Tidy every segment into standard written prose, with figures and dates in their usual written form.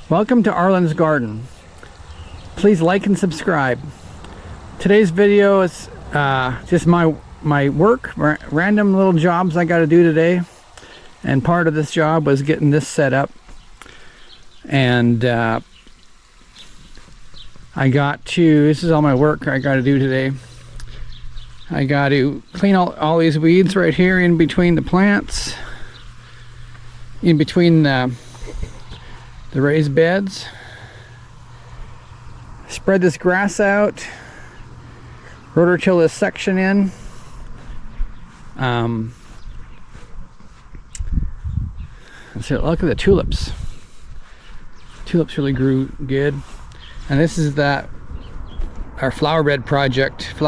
Welcome to Arlen's Garden. Please like and subscribe. Today's video is just my work, random little jobs I got to do today. And part of this job was getting this set up. And this is all my work I got to do today. I got to clean all these weeds right here in between the plants, in between the raised beds. Spread this grass out, rototill this section in. So look at the tulips. Tulips really grew good. And this is our flower garden project. If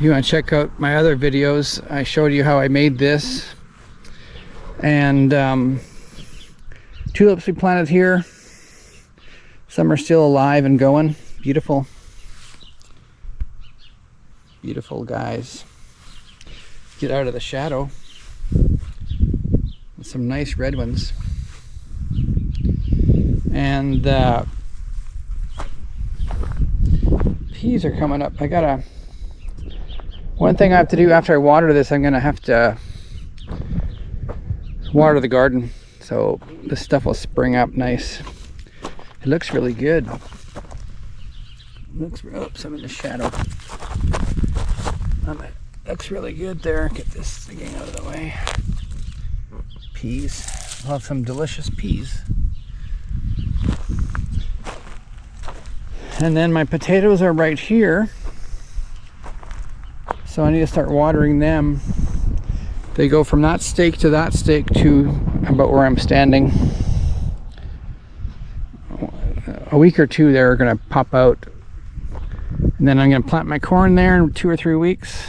you want to check out my other videos, I showed you how I made this. And tulips we planted here. Some are still alive and going. Beautiful. Beautiful guys. Get out of the shadow. Some nice red ones. And peas are coming up. One thing I have to do after I water this, I'm gonna have to water the garden, so this stuff will spring up nice. It looks really good. Oops, I'm in the shadow. Looks really good there. Get this thing out of the way. Peas. I'll have some delicious peas. And then my potatoes are right here, so I need to start watering them. They go from that stake to that stake to about where I'm standing. A week or two they're going to pop out, and then I'm going to plant my corn there in 2 or 3 weeks.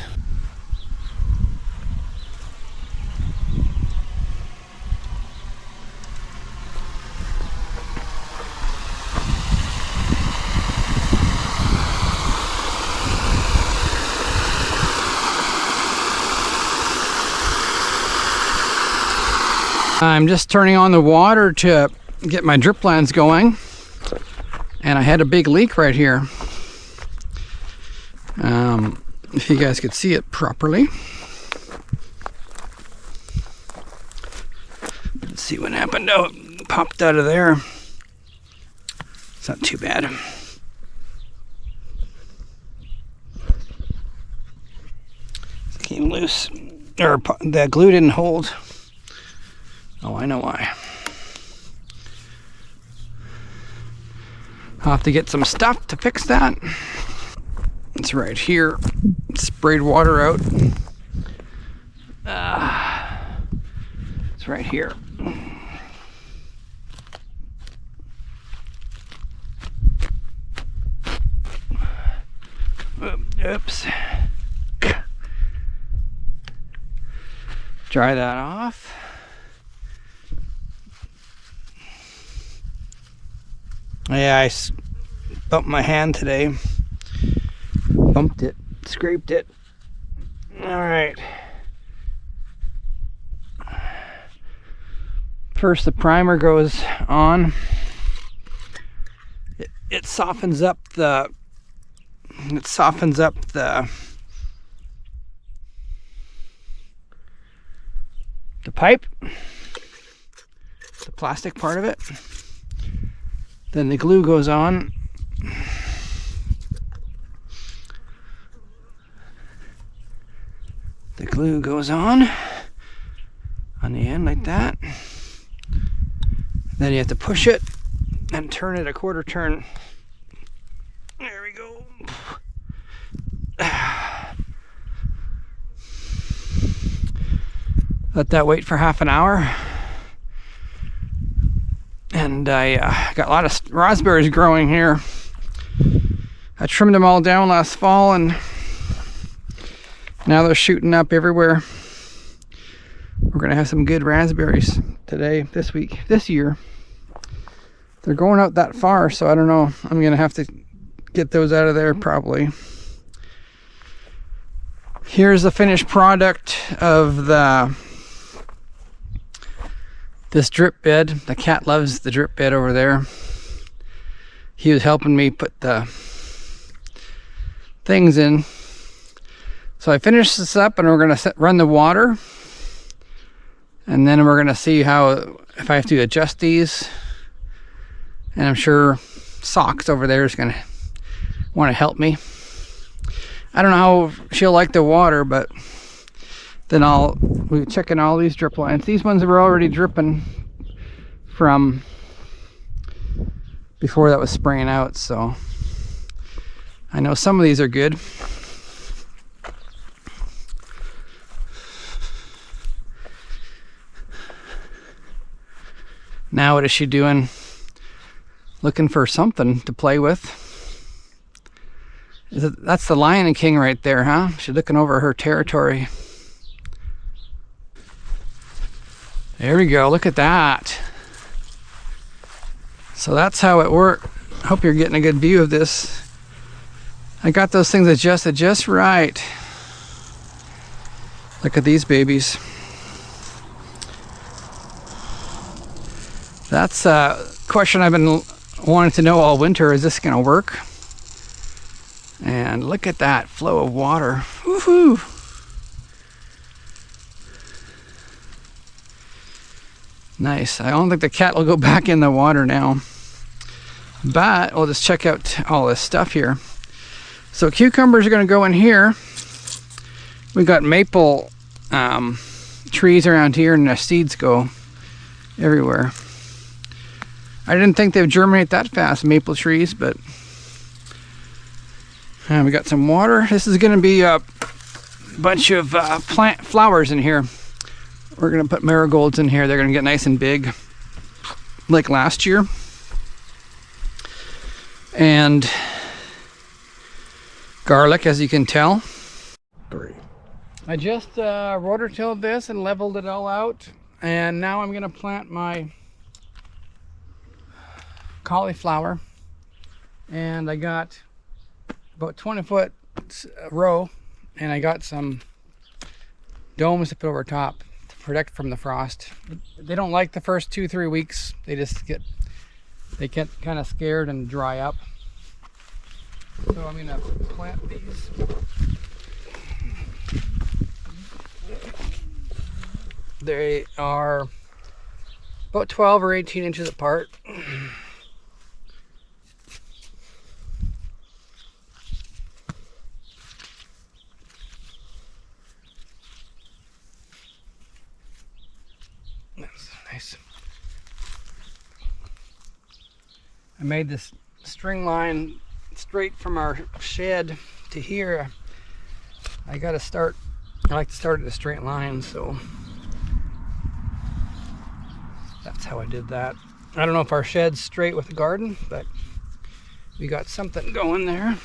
I'm just turning on the water to get my drip lines going, and I had a big leak right here. If you guys could see it properly. Let's see what happened. Oh, it popped out of there. It's not too bad. It came loose, or the glue didn't hold. Oh, I know why. I'll have to get some stuff to fix that. It's right here. Sprayed water out. It's right here. Oops. Dry that off. Yeah, I bumped my hand today. Bumped it, scraped it. Alright. First the primer goes on. It softens up the pipe, the plastic part of it. Then the glue goes on. The glue goes on the end like that. Then you have to push it and turn it a quarter turn. There we go. Let that wait for half an hour. And I got a lot of raspberries growing here. I trimmed them all down last fall, and now they're shooting up everywhere. We're gonna have some good raspberries this year. They're going out that far, so I don't know. I'm gonna have to get those out of there probably. Here's the finished product of this drip bed. The cat loves the drip bed over there. He was helping me put the things in. So I finished this up and we're going to run the water. And then we're going to see how, if I have to adjust these. And I'm sure Socks over there is going to want to help me. I don't know how she'll like the water, but then we're checking all these drip lines. These ones were already dripping from before that was spraying out, so I know some of these are good. Now what is she doing? Looking for something to play with. That's the Lion King right there, huh? She's looking over her territory. There we go, look at that. So that's how it worked. Hope you're getting a good view of this. I got those things adjusted just right. Look at these babies. That's a question I've been wanting to know all winter. Is this gonna work? And look at that flow of water. Woohoo! Nice. I don't think the cat will go back in the water now. But we'll just check out all this stuff here. So cucumbers are going to go in here. We got maple trees around here, and the seeds go everywhere. I didn't think they would germinate that fast, maple trees, but we got some water. This is going to be a bunch of plant flowers in here. We're going to put marigolds in here. They're going to get nice and big like last year. And garlic, as you can tell. I just rotor-tilled this and leveled it all out. And now I'm going to plant my cauliflower. And I got about 20-foot row. And I got some domes to put over top. Protect from the frost. They don't like the first 2-3 weeks. They get kind of scared and dry up. So I'm gonna plant these. They are about 12 or 18 inches apart. That's nice. I made this string line straight from our shed to here. I like to start at a straight line, so that's how I did that. I don't know if our shed's straight with the garden, but we got something going there.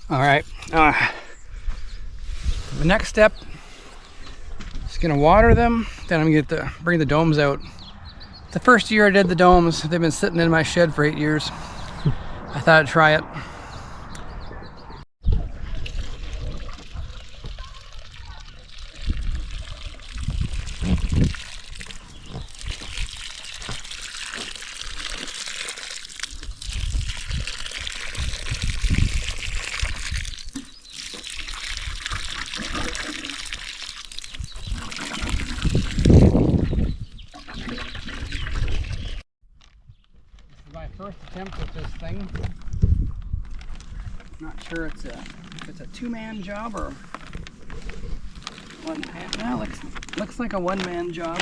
All right. The next step is gonna water them. Then I'm gonna bring the domes out. The first year I did the domes, they've been sitting in my shed for 8 years. I thought I'd try it. My first attempt with this thing. Not sure if it's a two-man job or one man. No, looks like a one-man job.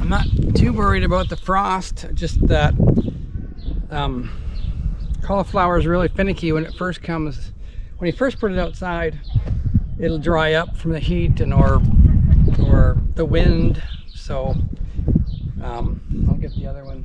I'm not too worried about the frost, just that cauliflower is really finicky when it first comes. When you first put it outside, it'll dry up from the heat and or the wind. So I'll get the other one.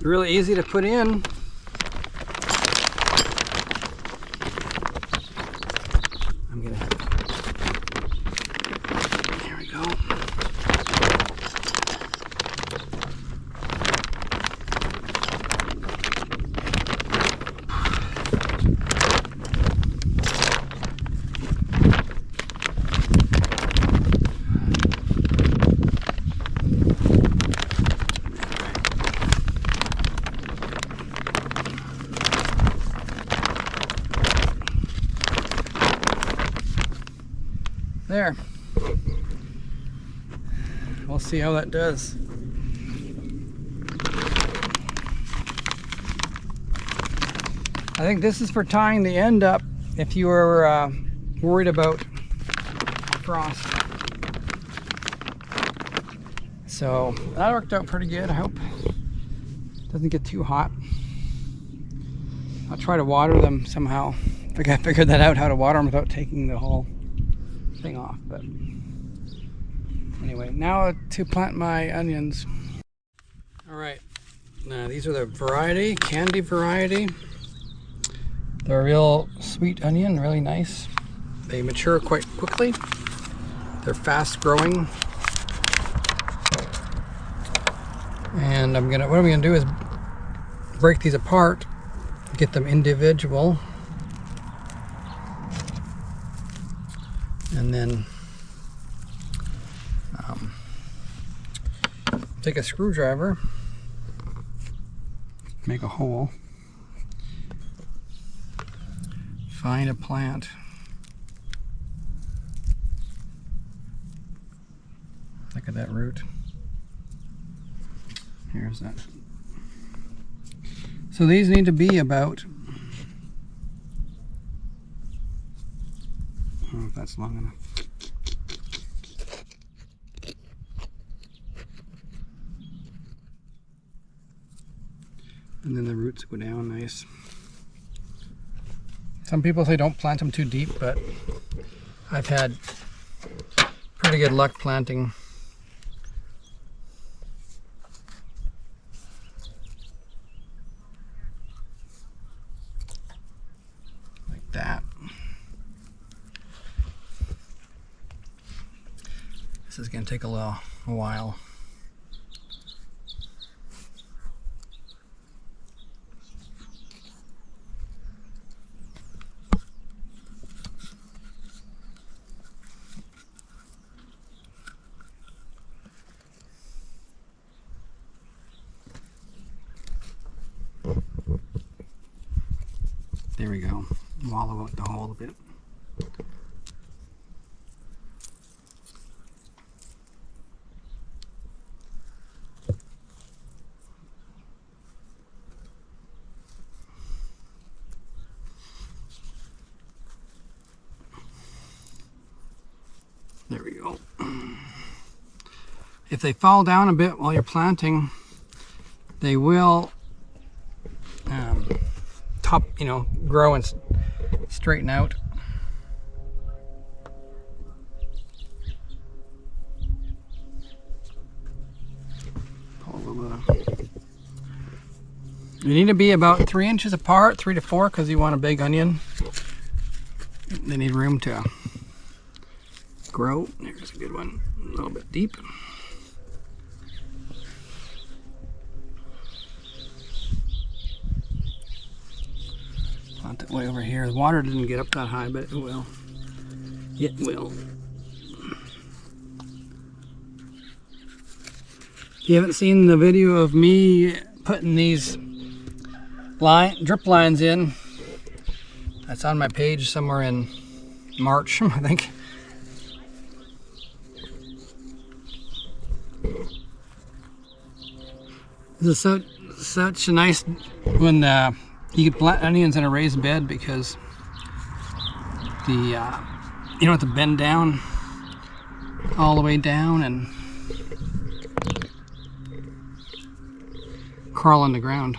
Really easy to put in. There we go. There. We'll see how that does. I think this is for tying the end up if you were worried about frost. So that worked out pretty good. I hope it doesn't get too hot. I'll try to water them somehow. I think I figured that out, how to water them without taking the whole thing off. But anyway, now to plant my onions. All right, now these are the variety, candy variety. They're a real sweet onion, really nice. They mature quite quickly. They're fast growing. And what I'm gonna do is break these apart, get them individual. And then take a screwdriver, make a hole, find a plant. Look at that root. Here's that. So these need to be about if that's long enough. And then the roots go down nice. Some people say don't plant them too deep, but I've had pretty good luck planting. Like that. This is going to take a while. There we go. Wallow out the hole a bit. There we go. If they fall down a bit while you're planting, they will grow and straighten out. You need to be about 3 inches apart, 3 to 4, because you want a big onion. They need room to grow. Here's a good one, a little bit deep. Plant it way over here. The water didn't get up that high, but it will. It will. If you haven't seen the video of me putting these drip lines in, that's on my page somewhere in March, I think. This is such a nice when you can plant onions in a raised bed, because you don't have to bend down all the way down and crawl on the ground.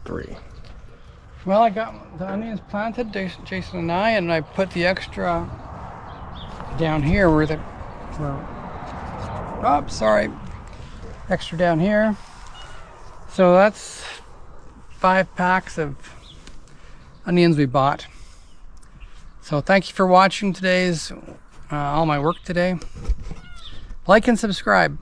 3. Well, I got the onions planted, Jason and I put the extra down here where the, well, oh, sorry, extra down here. So that's 5 packs of onions we bought. So thank you for watching today's all my work today. Like and subscribe.